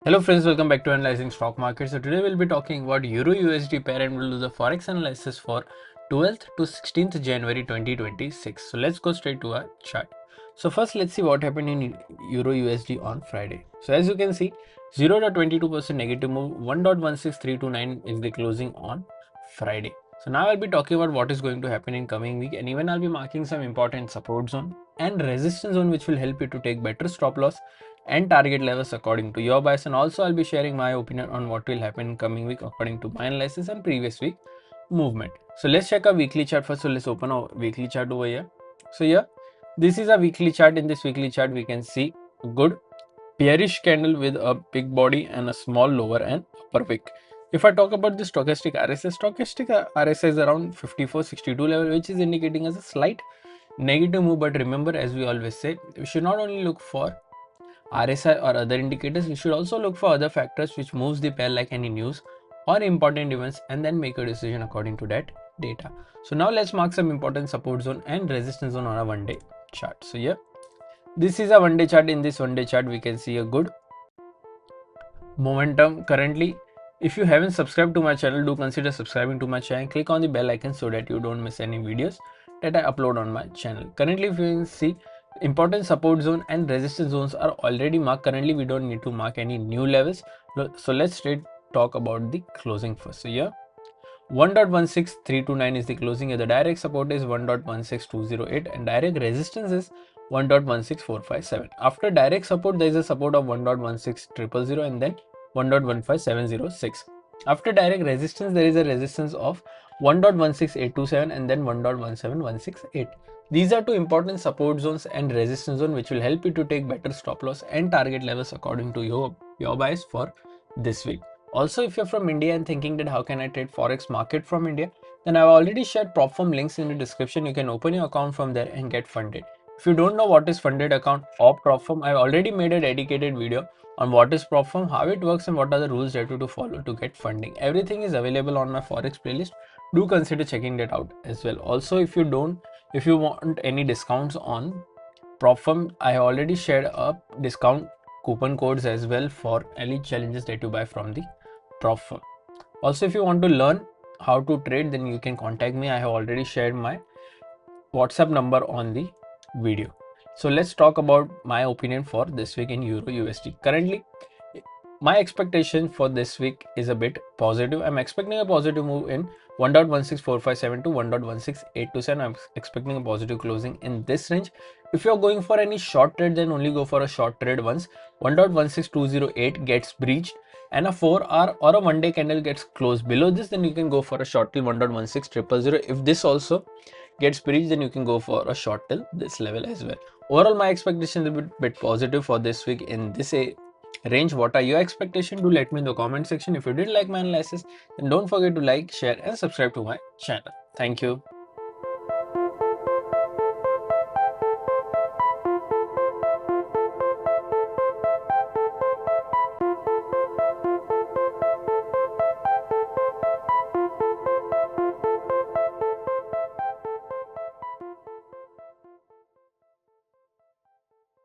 Hello friends, welcome back to Analyzing Stock Market. So today we'll be talking about Euro USD pair and we'll do the Forex analysis for 12th to 16th January 2026. So let's go straight to our chart. So first let's see what happened in Euro USD on Friday. So as you can see, 0.22% negative move, 1.16329 is the closing on Friday. So now I'll be talking about what is going to happen in coming week, and even I'll be marking some important support zone and resistance zone which will help you to take better stop loss and target levels according to your bias. And also I'll be sharing my opinion on what will happen in coming week according to my analysis and previous week movement. So let's check our weekly chart first. So let's open our weekly chart over here. So here, this is a weekly chart. In this weekly chart we can see a good bearish candle with a big body and a small lower and upper wick. If I talk about the stochastic RSI is around 5462 level, which is indicating as a slight negative move. But remember, as we always say, we should not only look for RSI or other indicators, we should also look for other factors which moves the pair, like any news or important events, and then make a decision according to that data. So now let's mark some important support zone and resistance zone on a one day chart. So here, this is a one day chart. In this one day chart we can see a good momentum currently. If you haven't subscribed to my channel, do consider subscribing to my channel. Click on the bell icon so that you don't miss any videos that I upload on my channel. Currently, if you can see, important support zone and resistance zones are already marked. Currently we don't need to mark any new levels. So let's straight talk about the closing first. So here, 1.16329 is the closing. The direct support is 1.16208 and direct resistance is 1.16457. After direct support, there is a support of 1.16000 and then 1.15706. After direct resistance, there is a resistance of 1.16827 and then 1.17168. These are two important support zones and resistance zone which will help you to take better stop loss and target levels according to your bias for this week. Also, if you're from India and thinking that how can I trade Forex market from India, then I've already shared prop firm links in the description. You can open your account from there and get funded. If you don't know what is funded account or prop firm, I've already made a dedicated video on what is prop firm, how it works, and what are the rules that you have to follow to get funding. Everything is available on my Forex playlist. Do consider checking that out as well. Also, if you want any discounts on prop firm, I have already shared a discount coupon codes as well for any challenges that you buy from the prop firm. Also, if you want to learn how to trade, then you can contact me. I have already shared my WhatsApp number on the video. So let's talk about my opinion for this week in Euro USD. Currently, my expectation for this week is a bit positive. I'm expecting a positive move in 1.16457 to 1.16827. I'm expecting a positive closing in this range. If you're going for any short trade, then only go for a short trade once 1.16208 gets breached and a 4-hour or a one-day candle gets closed below this, then you can go for a short till 1.16000. If this also gets breached, then you can go for a short till this level as well. Overall, my expectation is a bit positive for this week in this range. What are your expectations? Do let me in the comment section. If you did like my analysis, then don't forget to like, share and subscribe to my channel. Thank you.